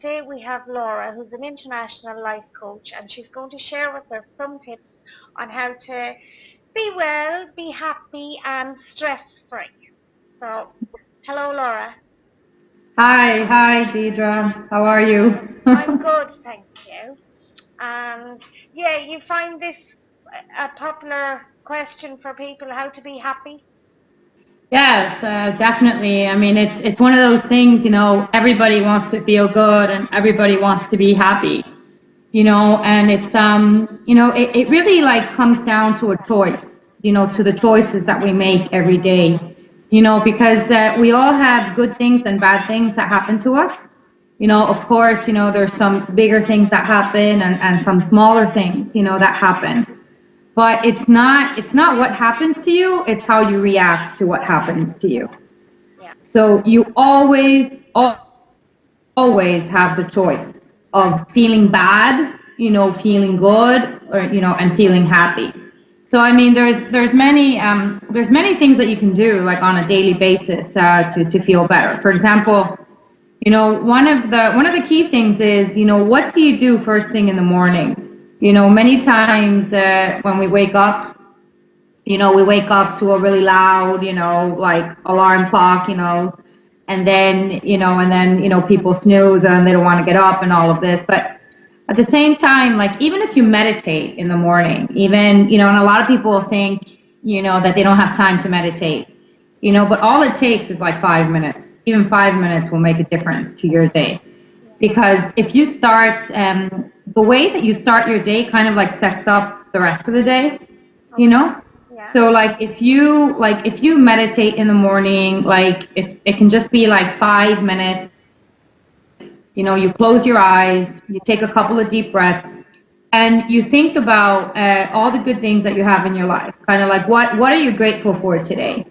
today we have Laura, who's an international life coach, and she's going to share with us some tips on how to be well, be happy, and stress-free. So, hello, Laura. Hi, Deidre. How are you? I'm good, thank you. And yeah, you find this a popular question for people, how to be happy? Yes, definitely. I mean, it's one of those things, everybody wants to feel good and everybody wants to be happy, and it's it really like comes down to a choice, to the choices that we make every day, because we all have good things and bad things that happen to us. Of course, there's some bigger things that happen and some smaller things, that happen. But it's not what happens to you, it's how you react to what happens to you. Yeah. So you always have the choice of feeling bad, feeling good, or and feeling happy. So I mean, there's many things that you can do like on a daily basis to feel better. For example, one of the key things is, what do you do first thing in the morning? Many times when we wake up to a really loud, like alarm clock, and then people snooze and they don't want to get up and all of this. But at the same time, like even if you meditate in the morning, even, and a lot of people think, that they don't have time to meditate, but all it takes is like 5 minutes. Even 5 minutes will make a difference to your day. Because if you start, the way that you start your day kind of like sets up the rest of the day, Yeah. So if you meditate in the morning, like it can just be like 5 minutes. You close your eyes, you take a couple of deep breaths, and you think about all the good things that you have in your life. Kind of like what are you grateful for today?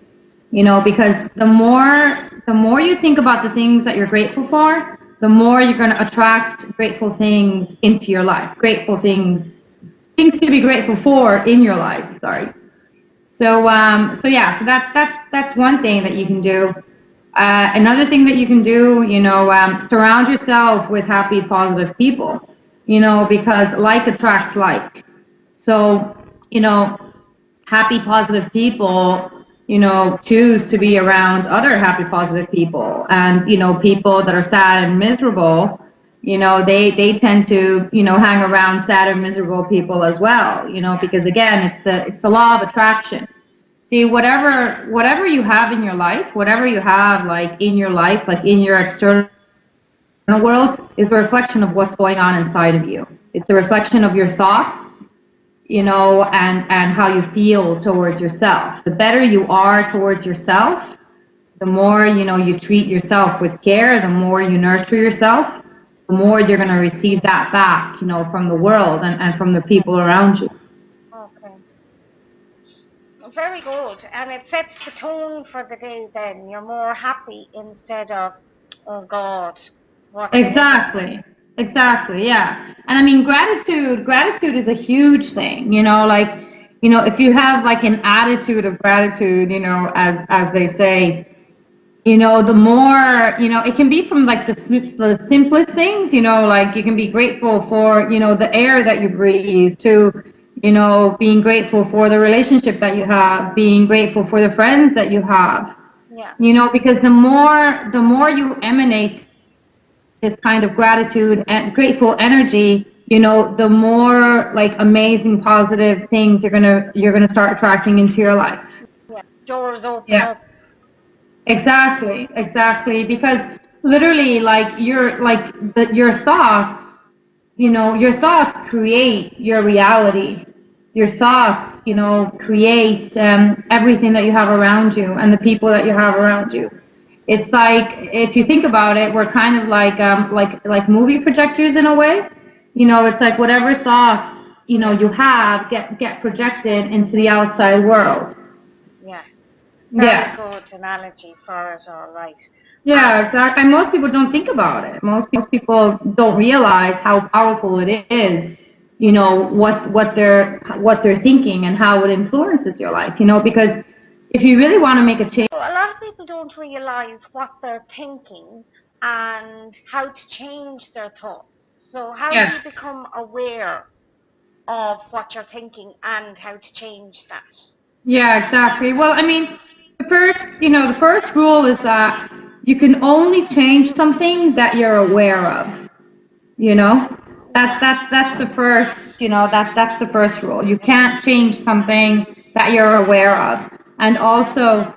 Because the more you think about the things that you're grateful for, the more you're going to attract grateful things into your life. Grateful things to be grateful for in your life. Sorry. So that's one thing that you can do. Another thing that you can do, surround yourself with happy, positive people, because like attracts like. So, happy, positive people, choose to be around other happy, positive people. And, people that are sad and miserable, they tend to, hang around sad and miserable people as well, because again, it's the law of attraction. See, whatever you have in your life, whatever you have like in your life, like in your external world, is a reflection of what's going on inside of you. It's a reflection of your thoughts, and how you feel towards yourself. The better you are towards yourself, the more, you treat yourself with care, the more you nurture yourself, the more you're going to receive that back, from the world and from the people around you. Okay. Very good. And it sets the tone for the day then. You're more happy instead of, oh God, what am I doing? Exactly, yeah. And I mean, gratitude is a huge thing, like, if you have like an attitude of gratitude, as they say, the more, it can be from like the simplest things, like you can be grateful for, the air that you breathe, to, being grateful for the relationship that you have, being grateful for the friends that you have, Yeah. because the more you emanate this kind of gratitude and grateful energy, the more like amazing positive things you're gonna start attracting into your life. Yeah. Doors open Yeah. up. Exactly. Because literally, like your thoughts, your thoughts create your reality. Your thoughts, create everything that you have around you and the people that you have around you. It's like, if you think about it, we're kind of like movie projectors in a way. It's like whatever thoughts you have get projected into the outside world. Yeah. Very Yeah. good analogy for it, all right. Yeah, exactly. And most people don't think about it. Most people don't realize how powerful it is, what they're thinking and how it influences your life, because if you really want to make a change. So a lot of people don't realise what they're thinking and how to change their thoughts. So how do Yeah. you become aware of what you're thinking and how to change that? Yeah, exactly. Well, I mean, the first rule is that you can only change something that you're aware of. You know, Yeah. that's the first. That's the first rule. You can't change something that you're aware of, and also,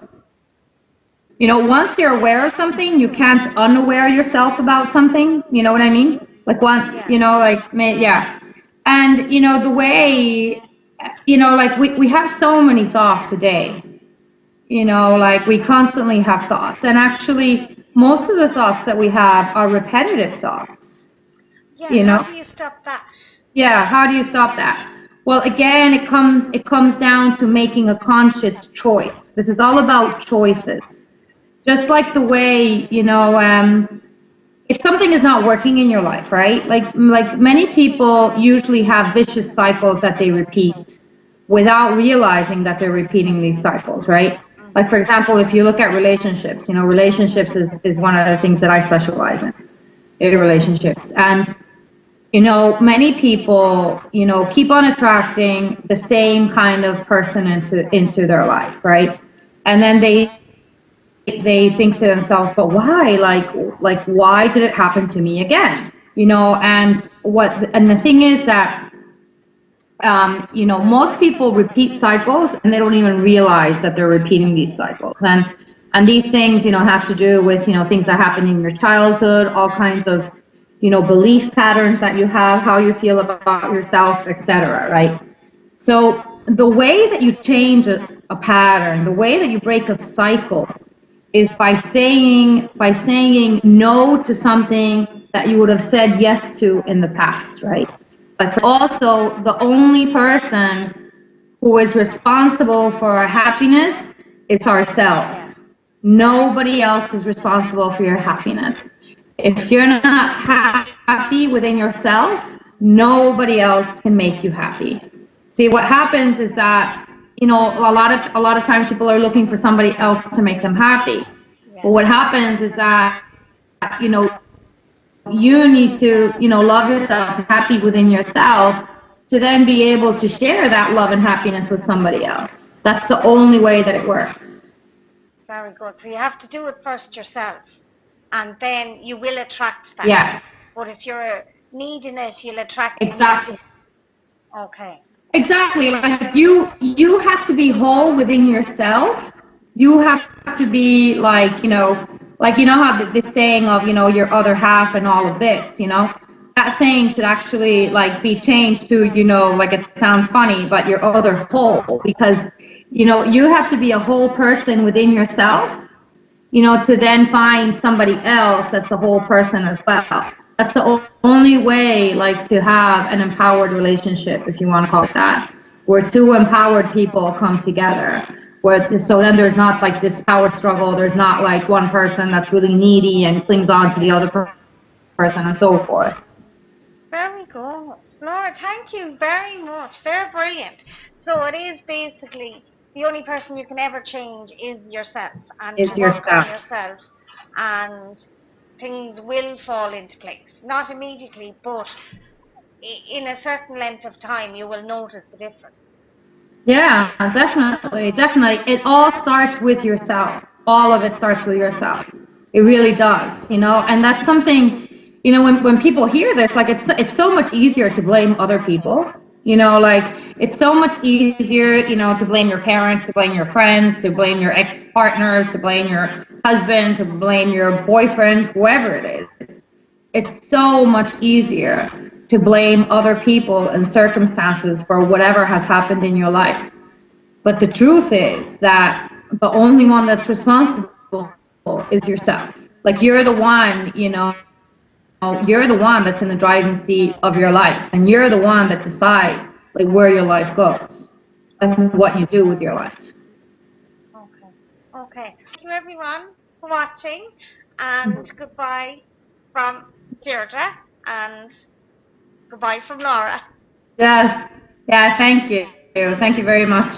once you're aware of something, you can't unaware yourself about something. You know what I mean? Like one, Yeah. yeah. And the way, like we have so many thoughts a day. Like we constantly have thoughts, and actually, most of the thoughts that we have are repetitive thoughts. Yeah. You How know. do you stop that? Yeah, how do you stop that? Well, again, it comes down to making a conscious choice. This is all about choices. Just like the way, if something is not working in your life, right? Like many people usually have vicious cycles that they repeat without realizing that they're repeating these cycles, right? Like for example, if you look at relationships, relationships is one of the things that I specialize in relationships. And many people, keep on attracting the same kind of person into their life, right? And then they think to themselves, but why? Like why did it happen to me again? And the thing is that most people repeat cycles and they don't even realize that they're repeating these cycles. And these things, have to do with, things that happen in your childhood, all kinds of, belief patterns that you have, how you feel about yourself, etc. Right? So the way that you change a pattern, the way that you break a cycle is by saying no to something that you would have said yes to in the past, right? But also, the only person who is responsible for our happiness is ourselves. Nobody else is responsible for your happiness. If you're not happy within yourself, nobody else can make you happy. See, what happens is that, a lot of times people are looking for somebody else to make them happy. But Yeah. what happens is that, you need to, love yourself, happy within yourself, to then be able to share that love and happiness with somebody else. That's the only way that it works. Very good. So you have to do it first yourself, and then you will attract that. Yes, But if you're needing it, you'll attract it not. exactly. Okay. Exactly. Like you have to be whole within yourself. You have to be like how this saying of your other half and all of this. That saying should actually like be changed to like it sounds funny, but your other whole, because you have to be a whole person within yourself, to then find somebody else that's a whole person as well. That's the only way, like, to have an empowered relationship, if you want to call it that, where two empowered people come together. So then there's not like this power struggle. There's not like one person that's really needy and clings on to the other person and so forth. Very good. Laura, thank you very much. They're brilliant. So it is basically the only person you can ever change is yourself, and to Is work on yourself. yourself, and things will fall into place. Not immediately, but in a certain length of time you will notice the difference. Yeah, definitely, definitely. It all starts with yourself. All of it starts with yourself. It really does, and that's something, when people hear this, like it's so much easier to blame other people, like it's so much easier, to blame your parents, to blame your friends, to blame your ex-partners, to blame your husband, to blame your boyfriend, whoever it is. It's so much easier to blame other people and circumstances for whatever has happened in your life. But the truth is that the only one that's responsible is yourself. Like you're the one, you're the one that's in the driving seat of your life, and you're the one that decides like where your life goes and what you do with your life. Okay. Okay. Thank you everyone for watching, and goodbye from Deirdre, and goodbye from Laura. Yes. Yeah, thank you. Thank you very much.